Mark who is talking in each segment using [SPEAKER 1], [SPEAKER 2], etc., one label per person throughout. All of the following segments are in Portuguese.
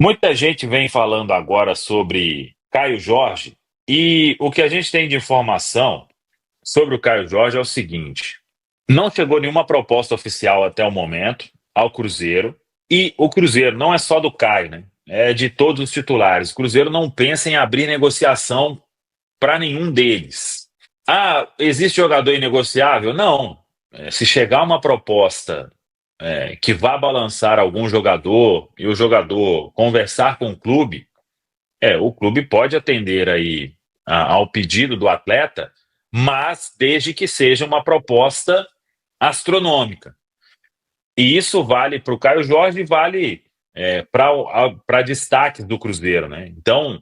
[SPEAKER 1] Muita gente vem falando agora sobre Caio Jorge e o que a gente tem de informação sobre o Caio Jorge é o seguinte: não chegou nenhuma proposta oficial até o momento ao Cruzeiro e o Cruzeiro não é só do Caio, né? É de todos os titulares. O Cruzeiro não pensa em abrir negociação para nenhum deles. Ah, existe jogador inegociável? Não. Se chegar uma proposta que vá balançar algum jogador e o jogador conversar com o clube pode atender aí ao pedido do atleta, mas desde que seja uma proposta astronômica. E isso vale para o Caio Jorge e vale para destaques do Cruzeiro, né? Então,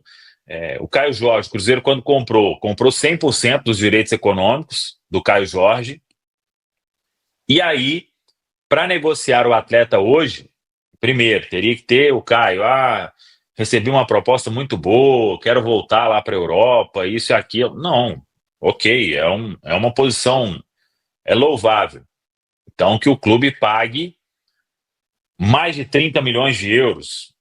[SPEAKER 1] o Caio Jorge, o Cruzeiro, quando comprou 100% dos direitos econômicos do Caio Jorge, e aí, para negociar o atleta hoje, primeiro, teria que ter o Caio. Ah, recebi uma proposta muito boa, quero voltar lá para a Europa, isso e aquilo. Não, ok, é uma posição louvável. Então, que o clube pague mais de 30 milhões de euros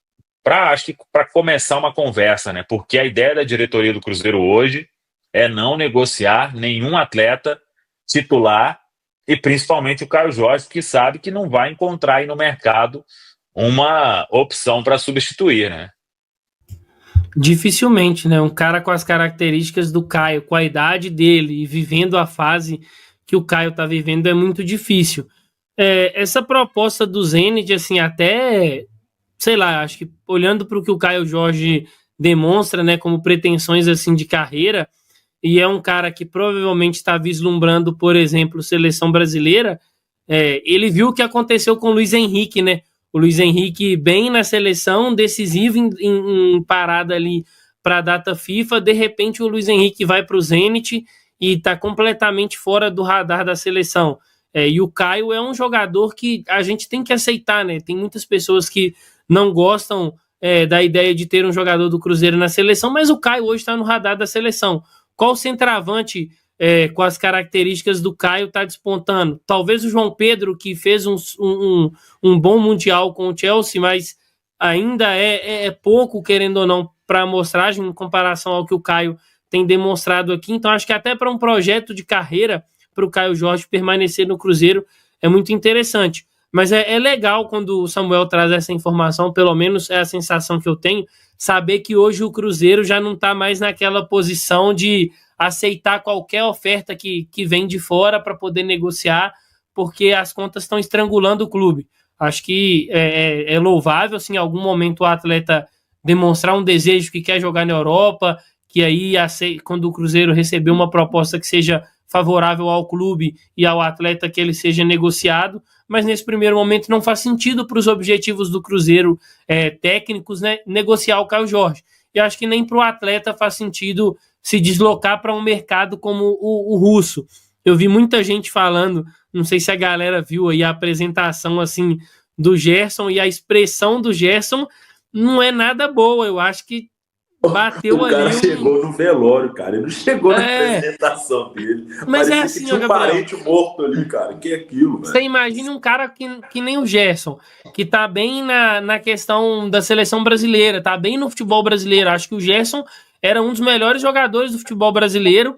[SPEAKER 1] acho que para começar uma conversa, né? Porque a ideia da diretoria do Cruzeiro hoje é não negociar nenhum atleta titular e principalmente o Caio Jorge, que sabe que não vai encontrar aí no mercado uma opção para substituir, né?
[SPEAKER 2] Dificilmente, né? Um cara com as características do Caio, com a idade dele e vivendo a fase que o Caio tá vivendo é muito difícil. Essa proposta do Zenit, assim, até, sei lá, acho que olhando para o que o Caio Jorge demonstra, né, como pretensões assim de carreira, e é um cara que provavelmente está vislumbrando, por exemplo, seleção brasileira. Ele viu o que aconteceu com o Luiz Henrique, né? O Luiz Henrique bem na seleção, decisivo em parada ali para a data FIFA. De repente, o Luiz Henrique vai para o Zenit e está completamente fora do radar da seleção. E o Caio é um jogador que a gente tem que aceitar, né? Tem muitas pessoas que não gostam da ideia de ter um jogador do Cruzeiro na seleção, mas o Caio hoje está no radar da seleção. Qual centroavante com as características do Caio está despontando? Talvez o João Pedro, que fez um bom Mundial com o Chelsea, mas ainda é pouco, querendo ou não, para amostragem em comparação ao que o Caio tem demonstrado aqui. Então, acho que até para um projeto de carreira, para o Caio Jorge permanecer no Cruzeiro, é muito interessante. Mas é legal quando o Samuel traz essa informação, pelo menos é a sensação que eu tenho, saber que hoje o Cruzeiro já não está mais naquela posição de aceitar qualquer oferta que vem de fora para poder negociar, porque as contas estão estrangulando o clube. Acho que é louvável, assim, em algum momento o atleta demonstrar um desejo que quer jogar na Europa, que aí, quando o Cruzeiro receber uma proposta que seja favorável ao clube e ao atleta, que ele seja negociado, mas nesse primeiro momento não faz sentido para os objetivos do Cruzeiro técnicos, né, negociar o Caio Jorge. E acho que nem para o atleta faz sentido se deslocar para um mercado como o russo. Eu vi muita gente falando, não sei se a galera viu aí a apresentação assim do Gerson, e a expressão do Gerson não é nada boa. Eu acho que bateu
[SPEAKER 3] O cara
[SPEAKER 2] ali
[SPEAKER 3] chegou no velório, cara. Ele não chegou na apresentação dele.
[SPEAKER 2] Mas
[SPEAKER 3] Parecia
[SPEAKER 2] assim,
[SPEAKER 3] que
[SPEAKER 2] ó,
[SPEAKER 3] tinha um
[SPEAKER 2] Gabriel,
[SPEAKER 3] parente morto ali, cara. Que é aquilo,
[SPEAKER 2] você
[SPEAKER 3] velho?
[SPEAKER 2] imagina um cara que nem o Gerson, que tá bem na questão da seleção brasileira, tá bem no futebol brasileiro. Acho que o Gerson era um dos melhores jogadores do futebol brasileiro.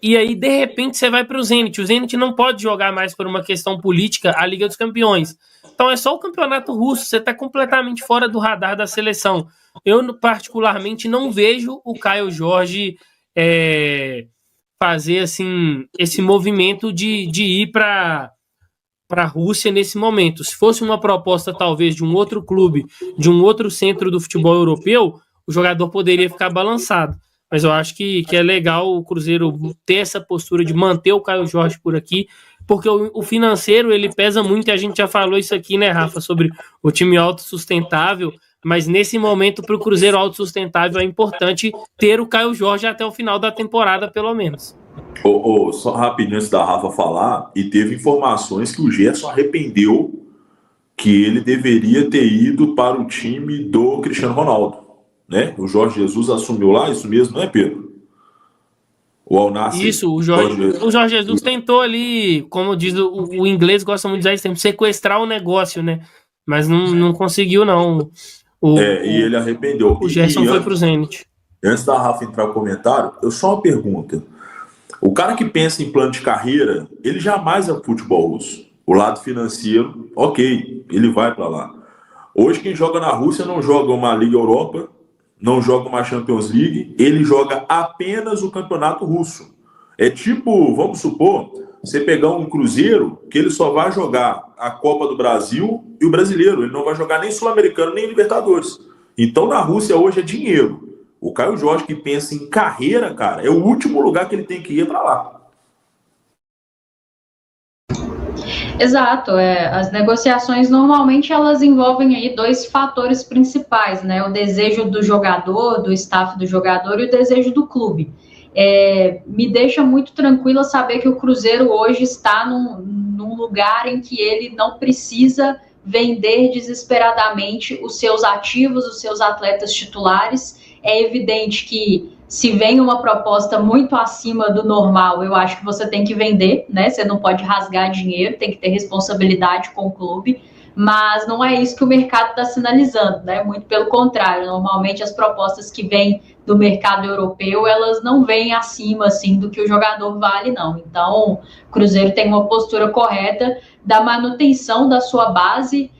[SPEAKER 2] E aí, de repente, você vai para o Zenit. O Zenit não pode jogar mais por uma questão política a Liga dos Campeões. Então é só o campeonato russo, você está completamente fora do radar da seleção. Eu, particularmente, não vejo o Caio Jorge fazer assim esse movimento de ir para a Rússia nesse momento. Se fosse uma proposta, talvez, de um outro clube, de um outro centro do futebol europeu, o jogador poderia ficar balançado. Mas eu acho que é legal o Cruzeiro ter essa postura de manter o Caio Jorge por aqui, porque o financeiro ele pesa muito, e a gente já falou isso aqui, né, Rafa, sobre o time autossustentável, mas nesse momento, para o Cruzeiro autossustentável, é importante ter o Caio Jorge até o final da temporada, pelo menos.
[SPEAKER 3] Só rapidinho antes da Rafa falar, e teve informações que o Gerson arrependeu que ele deveria ter ido para o time do Cristiano Ronaldo, né? O Jorge Jesus assumiu lá, isso mesmo, não é, Pedro? O Al Nassr.
[SPEAKER 2] Isso, o Jorge Jesus tentou ali, como diz o inglês, gosta muito de usar esse tempo, sequestrar o negócio, né? Mas não conseguiu, não.
[SPEAKER 3] E ele arrependeu.
[SPEAKER 2] O Gerson foi pro Zenit.
[SPEAKER 3] Antes da Rafa entrar no comentário, eu só uma pergunta. O cara que pensa em plano de carreira, ele jamais é futebol russo. O lado financeiro, ok, ele vai para lá. Hoje quem joga na Rússia não joga uma Liga Europa, não joga uma Champions League, ele joga apenas o campeonato russo. É tipo, vamos supor, você pegar um Cruzeiro que ele só vai jogar a Copa do Brasil e o Brasileiro, ele não vai jogar nem Sul-Americano nem Libertadores. Então na Rússia hoje é dinheiro. O Caio Jorge que pensa em carreira, cara, é o último lugar que ele tem que ir para lá.
[SPEAKER 4] Exato, as negociações normalmente elas envolvem aí dois fatores principais, né? O desejo do jogador, do staff do jogador e o desejo do clube. Me deixa muito tranquila saber que o Cruzeiro hoje está num lugar em que ele não precisa vender desesperadamente os seus ativos, os seus atletas titulares. É evidente que se vem uma proposta muito acima do normal, eu acho que você tem que vender, né? Você não pode rasgar dinheiro, tem que ter responsabilidade com o clube, mas não é isso que o mercado está sinalizando, né? Muito pelo contrário, normalmente as propostas que vêm do mercado europeu, elas não vêm acima, assim, do que o jogador vale, não. Então, o Cruzeiro tem uma postura correta da manutenção da sua base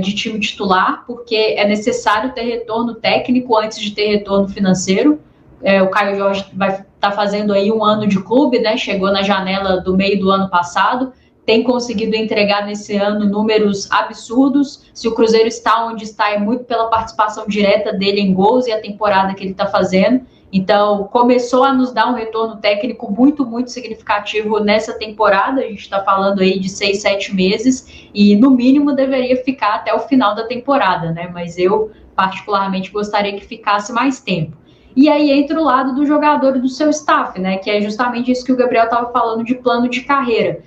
[SPEAKER 4] de time titular, porque é necessário ter retorno técnico antes de ter retorno financeiro. O Caio Jorge vai estar fazendo aí 1 ano de clube, né? Chegou na janela do meio do ano passado, tem conseguido entregar nesse ano números absurdos. Se o Cruzeiro está onde está, é muito pela participação direta dele em gols e a temporada que ele está fazendo. Então, começou a nos dar um retorno técnico muito, muito significativo nessa temporada. A gente está falando aí de 6, 7 meses e, no mínimo, deveria ficar até o final da temporada, né? Mas eu, particularmente, gostaria que ficasse mais tempo. E aí entra o lado do jogador e do seu staff, né? Que é justamente isso que o Gabriel estava falando de plano de carreira.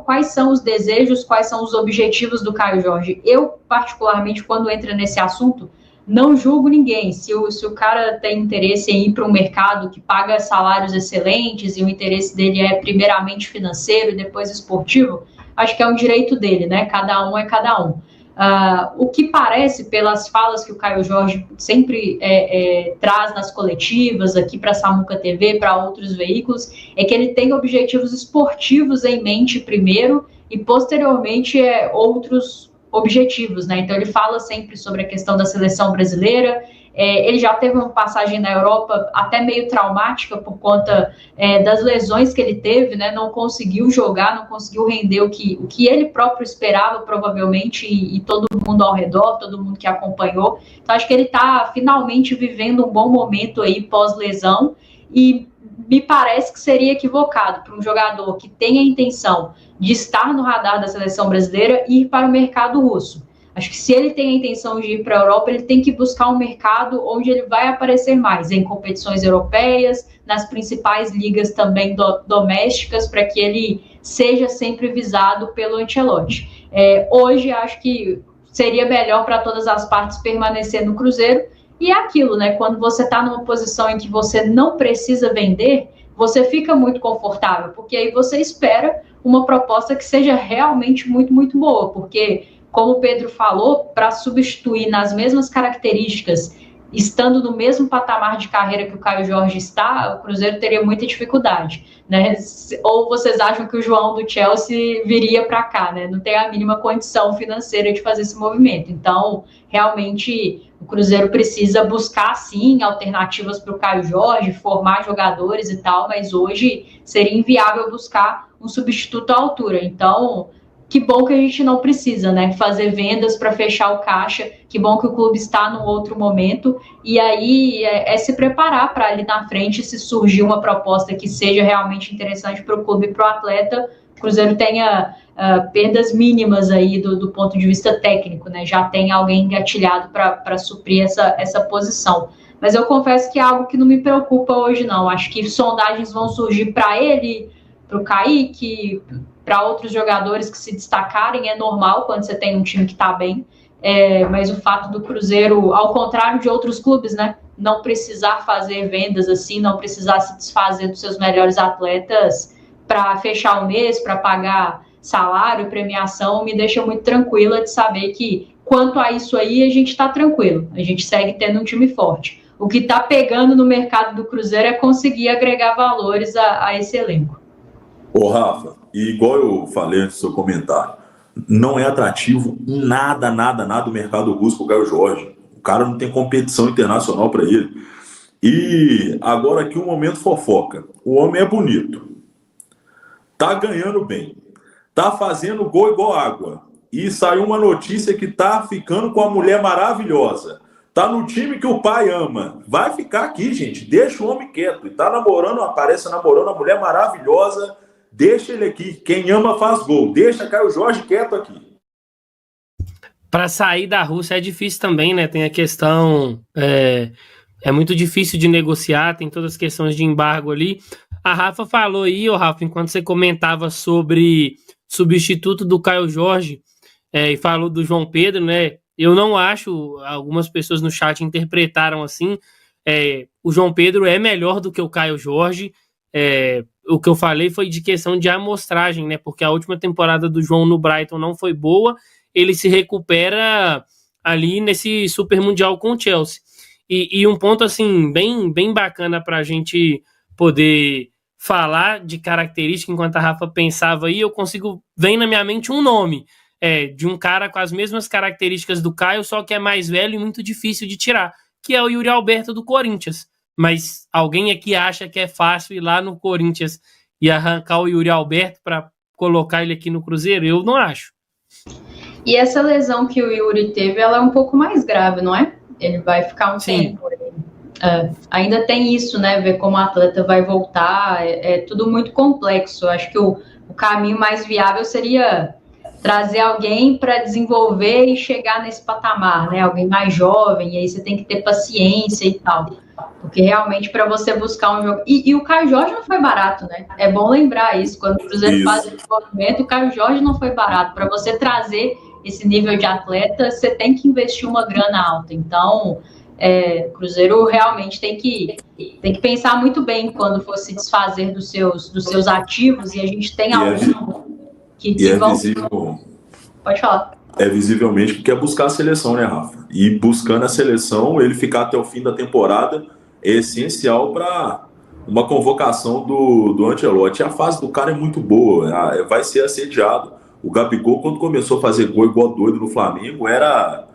[SPEAKER 4] Quais são os desejos, quais são os objetivos do Caio Jorge? Eu, particularmente, quando entra nesse assunto, não julgo ninguém. Se o cara tem interesse em ir para um mercado que paga salários excelentes e o interesse dele é primeiramente financeiro e depois esportivo, acho que é um direito dele, né? Cada um é cada um. O que parece, pelas falas que o Caio Jorge sempre traz nas coletivas, aqui para a Samuca TV, para outros veículos, é que ele tem objetivos esportivos em mente primeiro e, posteriormente, outros objetivos, né? Então, ele fala sempre sobre a questão da seleção brasileira. Ele já teve uma passagem na Europa até meio traumática por conta das lesões que ele teve, né? Não conseguiu jogar, não conseguiu render o que ele próprio esperava, provavelmente, e todo mundo ao redor, todo mundo que acompanhou. Então, acho que ele está finalmente vivendo um bom momento aí pós-lesão e me parece que seria equivocado para um jogador que tem a intenção de estar no radar da seleção brasileira ir para o mercado russo. Acho que se ele tem a intenção de ir para a Europa, ele tem que buscar um mercado onde ele vai aparecer mais, em competições europeias, nas principais ligas também domésticas, para que ele seja sempre visado pelo Ancelotti. Hoje, acho que seria melhor para todas as partes permanecer no Cruzeiro, e é aquilo, né? Quando você está numa posição em que você não precisa vender, você fica muito confortável, porque aí você espera uma proposta que seja realmente muito, muito boa, porque, como o Pedro falou, para substituir nas mesmas características, estando no mesmo patamar de carreira que o Caio Jorge está, o Cruzeiro teria muita dificuldade, né? Ou vocês acham que o João do Chelsea viria para cá, né? Não tem a mínima condição financeira de fazer esse movimento. Então, realmente, o Cruzeiro precisa buscar, sim, alternativas para o Caio Jorge, formar jogadores e tal, mas hoje seria inviável buscar um substituto à altura. Então, que bom que a gente não precisa, né, fazer vendas para fechar o caixa, que bom que o clube está num outro momento, e aí se preparar para ali na frente, se surgir uma proposta que seja realmente interessante para o clube e para o atleta, o Cruzeiro tenha perdas mínimas aí do ponto de vista técnico, né, já tem alguém engatilhado para suprir essa posição. Mas eu confesso que é algo que não me preocupa hoje, não. Acho que sondagens vão surgir para ele, para o Kaique, para outros jogadores que se destacarem, é normal quando você tem um time que está bem, mas o fato do Cruzeiro, ao contrário de outros clubes, né, não precisar fazer vendas assim, não precisar se desfazer dos seus melhores atletas para fechar o mês, para pagar salário, premiação, me deixa muito tranquila de saber que quanto a isso aí, a gente está tranquilo. A gente segue tendo um time forte. O que está pegando no mercado do Cruzeiro é conseguir agregar valores a esse elenco.
[SPEAKER 3] Ô, Rafa, e igual eu falei antes do seu comentário, não é atrativo nada o mercado russo pro Caio Jorge. O cara não tem competição internacional para ele. E agora aqui um momento fofoca. O homem é bonito. Tá ganhando bem. Tá fazendo gol igual água. E saiu uma notícia que tá ficando com a mulher maravilhosa. Tá no time que o pai ama. Vai ficar aqui, gente. Deixa o homem quieto. E tá namorando, aparece namorando uma mulher maravilhosa. Deixa ele aqui. Quem ama faz gol. Deixa Caio Jorge quieto aqui.
[SPEAKER 2] Para sair da Rússia é difícil também, né? Tem a questão... É muito difícil de negociar, tem todas as questões de embargo ali. A Rafa falou aí, Rafa, enquanto você comentava sobre substituto do Caio Jorge, e falou do João Pedro, né? Eu não acho, algumas pessoas no chat interpretaram assim, o João Pedro é melhor do que o Caio Jorge. O que eu falei foi de questão de amostragem, né? Porque a última temporada do João no Brighton não foi boa, ele se recupera ali nesse Super Mundial com o Chelsea. E um ponto assim bem bacana para a gente poder falar de característica, enquanto a Rafa pensava aí, vem na minha mente um nome de um cara com as mesmas características do Caio, só que é mais velho e muito difícil de tirar, que é o Yuri Alberto do Corinthians. Mas alguém aqui acha que é fácil ir lá no Corinthians e arrancar o Yuri Alberto para colocar ele aqui no Cruzeiro? Eu não acho.
[SPEAKER 4] E essa lesão que o Yuri teve, ela é um pouco mais grave, não é? Ele vai ficar um tempo. Ainda tem isso, né? Ver como o atleta vai voltar. É tudo muito complexo. Eu acho que o caminho mais viável seria trazer alguém para desenvolver e chegar nesse patamar, né? Alguém mais jovem, e aí você tem que ter paciência e tal. Porque realmente para você buscar um jogo... E o Caio Jorge não foi barato, né? É bom lembrar isso. Quando o Cruzeiro faz esse movimento, o Caio Jorge não foi barato. Para você trazer esse nível de atleta, você tem que investir uma grana alta. Então, o Cruzeiro realmente tem que pensar muito bem quando for se desfazer dos seus ativos, e a gente tem alguns que vão...
[SPEAKER 3] Visível,
[SPEAKER 4] pode falar.
[SPEAKER 3] É visivelmente que quer buscar a seleção, né, Rafa? E buscando a seleção, ele ficar até o fim da temporada é essencial para uma convocação do Ancelotti. A fase do cara é muito boa, vai ser assediado. O Gabigol, quando começou a fazer gol igual doido no Flamengo, era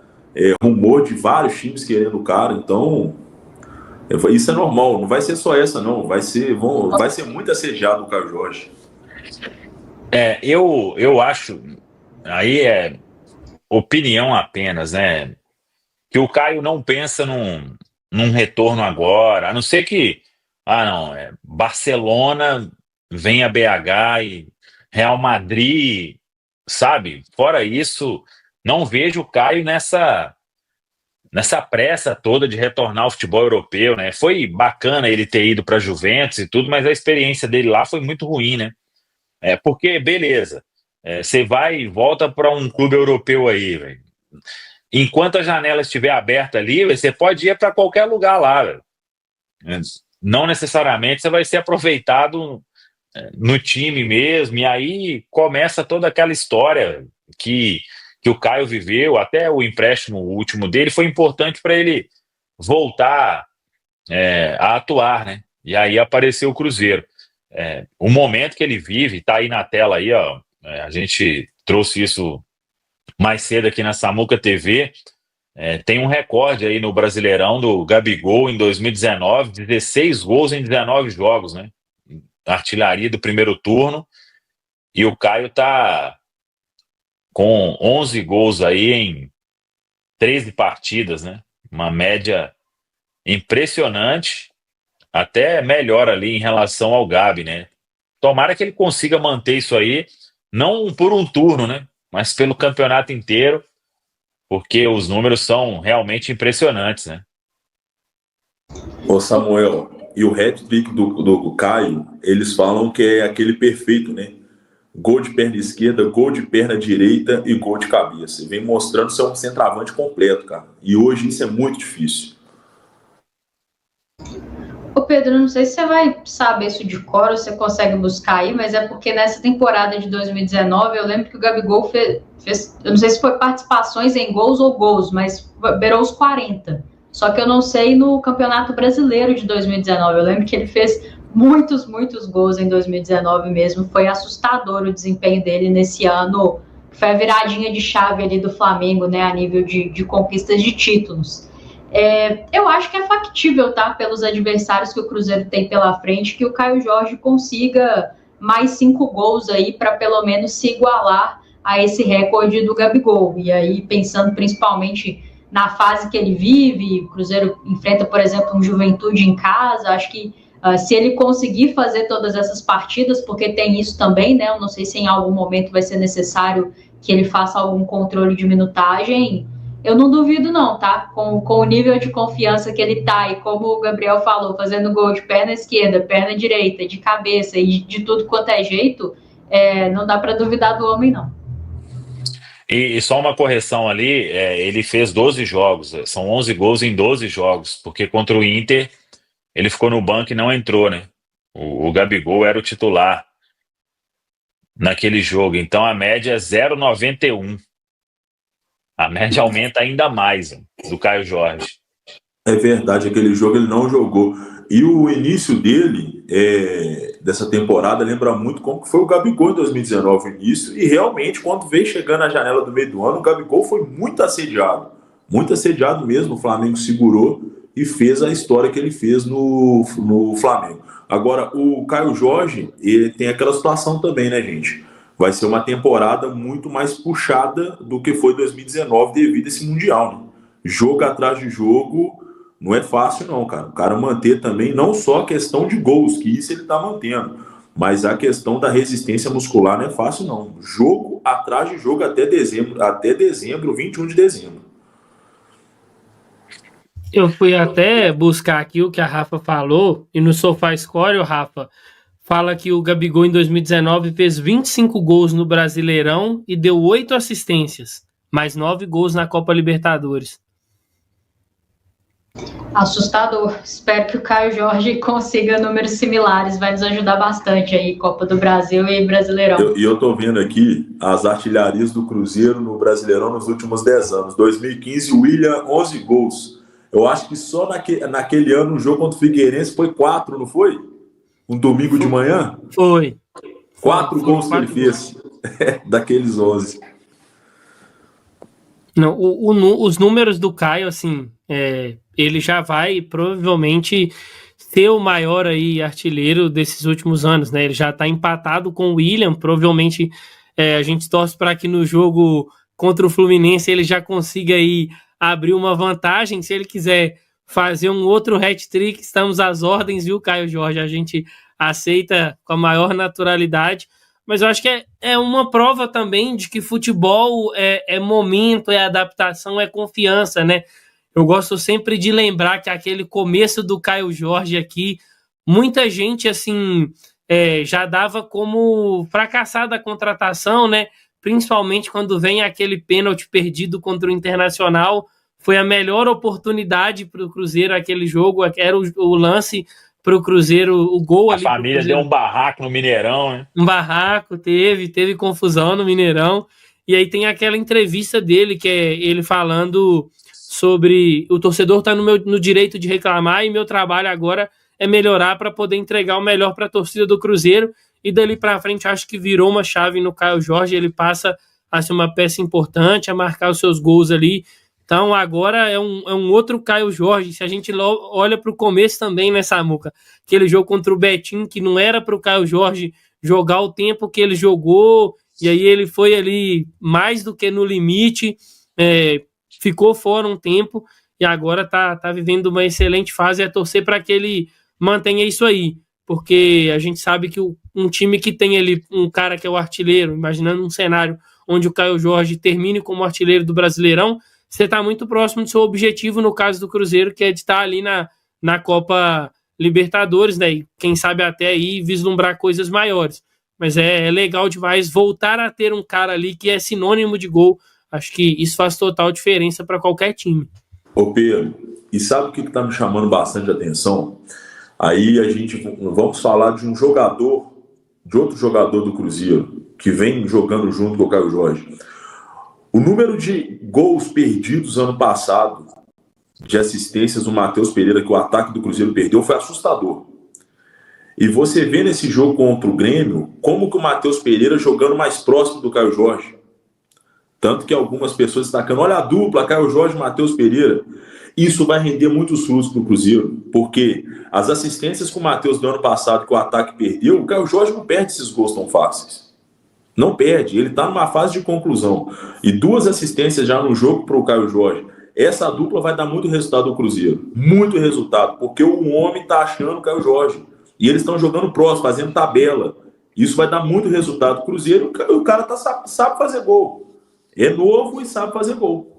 [SPEAKER 3] rumor de vários times querendo o cara. Então, isso é normal. Não vai ser só essa, não. Vai ser muito assediado o Caio Jorge.
[SPEAKER 1] Eu acho, aí é opinião apenas, né? Que o Caio não pensa num retorno agora, a não ser que, Barcelona vem a BH e Real Madrid, sabe? Fora isso, não vejo o Caio nessa pressa toda de retornar ao futebol europeu, né? Foi bacana ele ter ido para a Juventus e tudo, mas a experiência dele lá foi muito ruim, né? Porque, beleza, você vai e volta para um clube europeu aí, velho. Enquanto a janela estiver aberta ali, você pode ir para qualquer lugar lá, velho. Não necessariamente você vai ser aproveitado no time mesmo, e aí começa toda aquela história que o Caio viveu. Até o empréstimo último dele foi importante para ele voltar a atuar, né? E aí apareceu o Cruzeiro. O momento que ele vive, tá aí na tela aí, ó. A gente trouxe isso mais cedo aqui na Samuca TV. Tem um recorde aí no Brasileirão do Gabigol em 2019, 16 gols em 19 jogos, né? Artilharia do primeiro turno. E o Caio tá com 11 gols aí em 13 partidas, né? Uma média impressionante, até melhor ali em relação ao Gabi, né? Tomara que ele consiga manter isso aí, não por um turno, né? Mas pelo campeonato inteiro, porque os números são realmente impressionantes, né?
[SPEAKER 3] Ô Samuel, e o hat-trick do Caio, eles falam que é aquele perfeito, né? Gol de perna esquerda, gol de perna direita e gol de cabeça. E vem mostrando ser um centroavante completo, cara. E hoje isso é muito difícil.
[SPEAKER 4] Ô Pedro, não sei se você vai saber isso de cor ou você consegue buscar aí, mas é porque nessa temporada de 2019 eu lembro que o Gabigol fez, eu não sei se foi participações em gols ou gols, mas beirou os 40. Só que eu não sei no Campeonato Brasileiro de 2019. Eu lembro que ele fez muitos gols em 2019 mesmo. Foi assustador o desempenho dele nesse ano. Foi a viradinha de chave ali do Flamengo, né, a nível de conquistas de títulos. Eu acho que é factível, tá? Pelos adversários que o Cruzeiro tem pela frente, que o Caio Jorge consiga mais 5 gols aí para pelo menos se igualar a esse recorde do Gabigol. E aí, pensando principalmente na fase que ele vive, o Cruzeiro enfrenta, por exemplo, um Juventude em casa, acho que se ele conseguir fazer todas essas partidas, porque tem isso também, né? Eu não sei se em algum momento vai ser necessário que ele faça algum controle de minutagem. Eu não duvido não, tá? Com o nível de confiança que ele tá e como o Gabriel falou, fazendo gol de perna esquerda, perna direita, de cabeça e de tudo quanto é jeito, não dá para duvidar do homem, não.
[SPEAKER 1] E só uma correção ali, ele fez 12 jogos, são 11 gols em 12 jogos, porque contra o Inter ele ficou no banco e não entrou, né? O Gabigol era o titular naquele jogo, então a média é 0,91. A média aumenta ainda mais do Caio Jorge.
[SPEAKER 3] É verdade, aquele jogo ele não jogou. E o início dele, dessa temporada, lembra muito como foi o Gabigol em 2019, o início. E realmente, quando veio chegando a janela do meio do ano, o Gabigol foi muito assediado mesmo. O Flamengo segurou e fez a história que ele fez no Flamengo. Agora, o Caio Jorge, ele tem aquela situação também, né, gente? Vai ser uma temporada muito mais puxada do que foi 2019 devido a esse Mundial, né? Jogo atrás de jogo, não é fácil não, cara. O cara manter também, não só a questão de gols, que isso ele tá mantendo, mas a questão da resistência muscular não é fácil não. Jogo atrás de jogo até dezembro, 21 de dezembro.
[SPEAKER 2] Eu fui até buscar aqui o que a Rafa falou, e no SofaScore, o Rafa fala que o Gabigol em 2019 fez 25 gols no Brasileirão e deu 8 assistências, mais 9 gols na Copa Libertadores.
[SPEAKER 4] Assustador. Espero que o Caio Jorge consiga números similares. Vai nos ajudar bastante aí, Copa do Brasil e Brasileirão.
[SPEAKER 3] Eu tô vendo aqui as artilharias do Cruzeiro no Brasileirão nos últimos 10 anos. 2015, William, 11 gols. Eu acho que só naquele ano o jogo contra o Figueirense foi 4, não foi? Um domingo de manhã?
[SPEAKER 2] Foi.
[SPEAKER 3] 4 gols que ele fez daqueles 11.
[SPEAKER 2] Não, os números do Caio, assim, ele já vai provavelmente ser o maior aí artilheiro desses últimos anos, né? Ele já está empatado com o William, provavelmente a gente torce para que no jogo contra o Fluminense ele já consiga aí abrir uma vantagem. Se ele quiser fazer um outro hat-trick, estamos às ordens, viu, Caio Jorge? A gente aceita com a maior naturalidade. Mas eu acho que é uma prova também de que futebol é momento, é adaptação, é confiança, né? Eu gosto sempre de lembrar que aquele começo do Caio Jorge aqui, muita gente, assim, já dava como fracassada a contratação, né? Principalmente quando vem aquele pênalti perdido contra o Internacional. Foi a melhor oportunidade para o Cruzeiro aquele jogo, era o lance para o Cruzeiro, o gol ali.
[SPEAKER 1] A família deu um barraco no Mineirão, né?
[SPEAKER 2] Um barraco, teve confusão no Mineirão. E aí tem aquela entrevista dele, que é ele falando sobre o torcedor tá no direito de reclamar e meu trabalho agora é melhorar para poder entregar o melhor para a torcida do Cruzeiro. E dali para frente acho que virou uma chave no Caio Jorge, ele passa a ser uma peça importante, a marcar os seus gols ali. Então agora é um outro Caio Jorge. Se a gente olha para o começo também, né, Samuca? Aquele jogo contra o Betim, que não era para o Caio Jorge jogar o tempo que ele jogou, e aí ele foi ali mais do que no limite, ficou fora um tempo, e agora tá vivendo uma excelente fase. É torcer para que ele mantenha isso aí, porque a gente sabe que um time que tem ali um cara que é o artilheiro, imaginando um cenário onde o Caio Jorge termine como artilheiro do Brasileirão, você está muito próximo do seu objetivo, no caso do Cruzeiro, que é de estar ali na Copa Libertadores, né? E quem sabe até aí vislumbrar coisas maiores. Mas é legal demais voltar a ter um cara ali que é sinônimo de gol. Acho que isso faz total diferença para qualquer time.
[SPEAKER 3] Ô Pedro, e sabe o que está me chamando bastante atenção? Aí vamos falar de um jogador, de outro jogador do Cruzeiro, que vem jogando junto com o Caio Jorge. O número de gols perdidos ano passado, de assistências do Matheus Pereira, que o ataque do Cruzeiro perdeu, foi assustador. E você vê nesse jogo contra o Grêmio, como que o Matheus Pereira jogando mais próximo do Caio Jorge. Tanto que algumas pessoas destacando, olha a dupla, Caio Jorge e Matheus Pereira. Isso vai render muitos frutos para o Cruzeiro, porque as assistências que o Matheus deu ano passado, que o ataque perdeu, o Caio Jorge não perde esses gols tão fáceis. Não perde, ele está numa fase de conclusão. E 2 assistências já no jogo para o Caio Jorge. Essa dupla vai dar muito resultado ao Cruzeiro. Muito resultado, porque o homem está achando o Caio Jorge. E eles estão jogando próximo, fazendo tabela. Isso vai dar muito resultado ao Cruzeiro. O cara sabe fazer gol. É novo e sabe fazer gol.